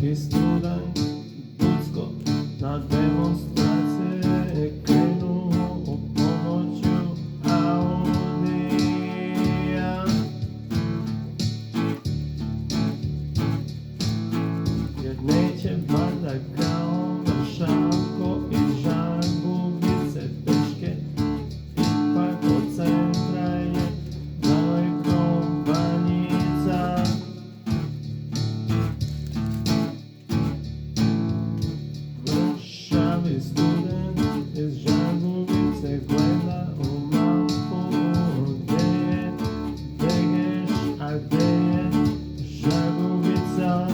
Hrvatski student Bucko na demonstracije krenuo pomoću Audija, jer neće valjda kao Vršavko i Žagubice peške, ipak od centra je daleko Banjica. Vršavi student iz Žagubice gleda u mapu, gdje je Begeš, a gdje je Žagubica.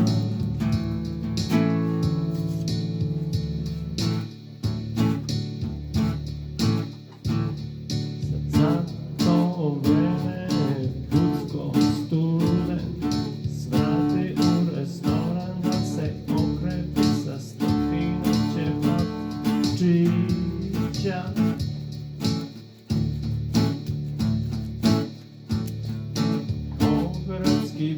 Za to vreme Bucko student svrati u restoran da se okrepi sa stotinu ćevapčića. Beogradski